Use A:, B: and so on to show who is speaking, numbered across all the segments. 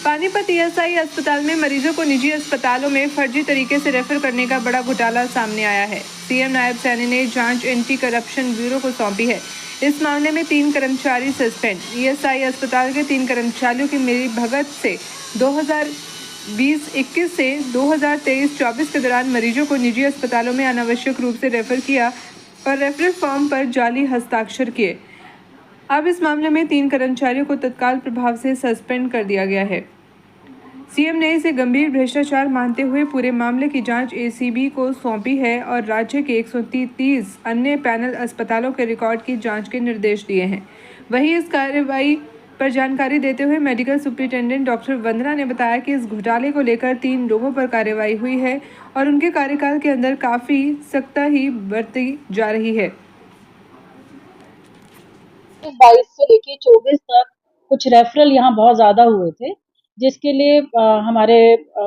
A: Panipat ESI अस्पताल में मरीजों को निजी अस्पतालों में फर्जी तरीके से रेफर करने का बड़ा घोटाला सामने आया है। सीएम नायब सैनी ने जांच एंटी करप्शन ब्यूरो को सौंपी है। इस मामले में 3 कर्मचारी सस्पेंड। ईएसआई अस्पताल के 3 कर्मचारियों की मिली भगत से 2020-21 से 2023-24 के दौरान मरीजों को निजी अस्पतालों में अनावश्यक रूप से रेफर किया और रेफरल फॉर्म पर जाली हस्ताक्षर किए। अब इस मामले में 3 कर्मचारियों को तत्काल प्रभाव से सस्पेंड कर दिया गया है। सीएम ने इसे गंभीर भ्रष्टाचार मानते हुए पूरे मामले की जांच एसीबी को सौंपी है और राज्य के 130 अन्य पैनल अस्पतालों के रिकॉर्ड की जांच के निर्देश दिए हैं। वहीं इस कार्रवाई पर जानकारी देते हुए मेडिकल सुपरिटेंडेंट डॉक्टर वंदना ने बताया कि इस घोटाले को लेकर 3 लोगों पर कार्रवाई हुई है और उनके कार्यकाल के अंदर काफी सख्ती बरती जा रही है।
B: 22 से लेके 24 तक कुछ रेफरल यहाँ बहुत ज्यादा हुए थे, जिसके लिए हमारे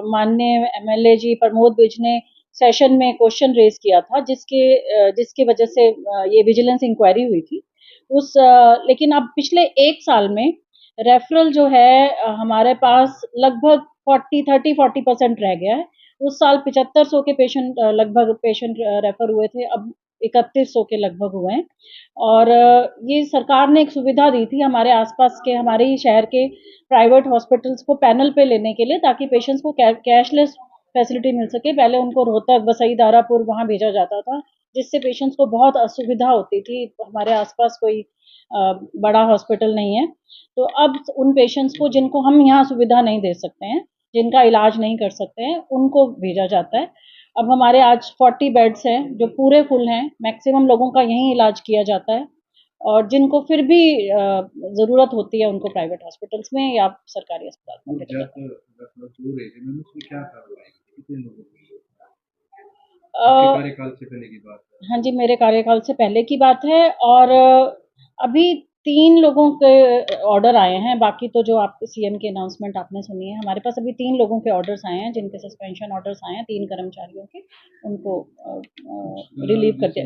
B: माननीय एमएलए जी प्रमोद विज ने सेशन में क्वेश्चन रेज किया था, जिसके वजह से ये विजिलेंस इंक्वायरी हुई थी। लेकिन अब पिछले 1 साल में रेफरल जो है हमारे पास लगभग 40% रह गया है। उस साल 7500 के लगभग पेशेंट रेफर हुए थे, अब 3100 के लगभग हुए हैं। और ये सरकार ने एक सुविधा दी थी हमारे आसपास के, हमारे ही शहर के प्राइवेट हॉस्पिटल्स को पैनल पे लेने के लिए, ताकि पेशेंट्स को कैशलेस फैसिलिटी मिल सके। पहले उनको रोहतक, बसई, दारापुर वहाँ भेजा जाता था, जिससे पेशेंट्स को बहुत असुविधा होती थी। हमारे आसपास कोई बड़ा हॉस्पिटल नहीं है, तो अब उन पेशेंट्स को जिनको हम यहाँ सुविधा नहीं दे सकते हैं, जिनका इलाज नहीं कर सकते हैं, उनको भेजा जाता है। अब हमारे आज 40 बेड्स हैं जो पूरे फुल हैं, मैक्सिमम लोगों का यहीं इलाज किया जाता है, और जिनको फिर भी ज़रूरत होती है उनको प्राइवेट हॉस्पिटल्स में या सरकारी अस्पताल में भेजा जाता है। कार्यकाल से पहले की बात है। हाँ जी, मेरे कार्यकाल से पहले की बात है। और अभी 3 लोगों के ऑर्डर आए हैं, बाकी तो जो आप सीएम की अनाउंसमेंट आपने सुनी है, हमारे पास अभी 3 लोगों के ऑर्डर्स आए हैं, जिनके सस्पेंशन ऑर्डर्स आए हैं, 3 कर्मचारियों के, उनको रिलीव कर दिया।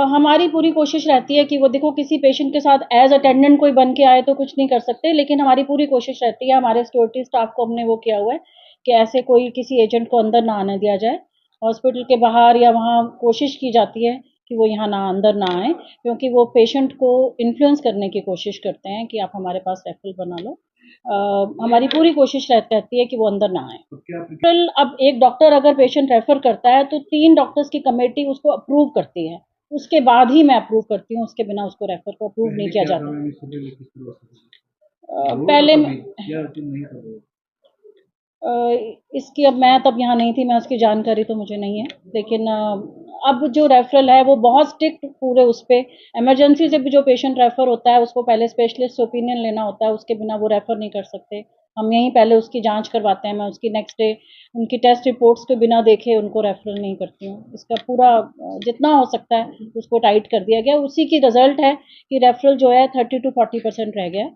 B: हमारी पूरी कोशिश रहती है कि वो देखो, किसी पेशेंट के साथ एज अटेंडेंट कोई बन के आए तो कुछ नहीं कर सकते, लेकिन हमारी पूरी कोशिश रहती है, हमारे सिक्योरिटी स्टाफ को हमने वो किया हुआ है कि ऐसे कोई किसी एजेंट को अंदर ना आने दिया जाए हॉस्पिटल के बाहर, या वहाँ कोशिश की जाती है कि वो यहाँ ना अंदर ना आए, क्योंकि वो पेशेंट को इन्फ्लुएंस करने की कोशिश करते हैं कि आप हमारे पास रेफरल बना लो। हमारी पूरी कोशिश रहती है कि वो अंदर ना आए। अब एक डॉक्टर अगर पेशेंट रेफर करता है तो 3 डॉक्टर्स की कमेटी उसको अप्रूव करती है, उसके बाद ही मैं अप्रूव करती हूँ, उसके बिना उसको रेफर को अप्रूव नहीं किया जाता। पहले इसकी अब मैं तब यहाँ नहीं थी, मैं उसकी जानकारी तो मुझे नहीं है, लेकिन अब जो रेफरल है वो बहुत स्ट्रिक्ट पूरे उस पे, इमरजेंसी से भी जो पेशेंट रेफर होता है उसको पहले स्पेशलिस्ट ओपिनियन लेना होता है, उसके बिना वो रेफर नहीं कर सकते। हम यहीं पहले उसकी जांच करवाते हैं, मैं उसकी नेक्स्ट डे उनकी टेस्ट रिपोर्ट्स के बिना देखे उनको रेफरल नहीं करती हूँ। इसका पूरा जितना हो सकता है उसको टाइट कर दिया गया। उसी की रिजल्ट है कि रेफरल जो है 30 to 40% रह गया,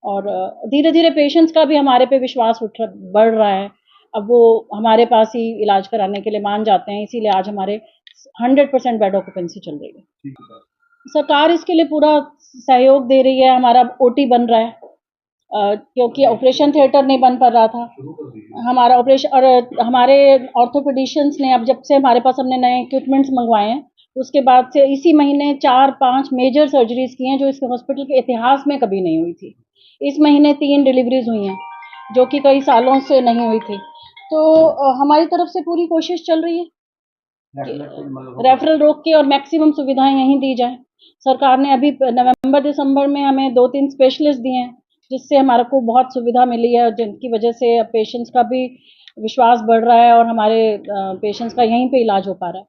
B: और धीरे धीरे पेशेंट्स का भी हमारे पे विश्वास बढ़ रहा है। अब वो हमारे पास ही इलाज कराने के लिए मान जाते हैं, इसीलिए आज हमारे 100% बेड ऑक्यूपेंसी चल रही है। सरकार इसके लिए पूरा सहयोग दे रही है। हमारा ओटी बन रहा है, क्योंकि ऑपरेशन थिएटर नहीं बन पा रहा था हमारा ऑपरेशन, और हमारे ऑर्थोपेडिशियंस ने अब जब से हमारे पास हमने नए इक्विपमेंट्स मंगवाए हैं, उसके बाद से इसी महीने 4-5 मेजर सर्जरीज की हैं जो इस हॉस्पिटल के इतिहास में कभी नहीं हुई थी। इस महीने 3 डिलीवरीज हुई हैं जो कि कई सालों से नहीं हुई थी। तो हमारी तरफ से पूरी कोशिश चल रही है रेफरल रोक के और मैक्सिमम सुविधाएं यहीं दी जाए। सरकार ने अभी नवंबर-दिसंबर में हमें 2-3 स्पेशलिस्ट दिए हैं, जिससे हमारे को बहुत सुविधा मिली है, जिनकी वजह से पेशेंट्स का भी विश्वास बढ़ रहा है और हमारे पेशेंट्स का यहीं पे इलाज हो पा रहा है।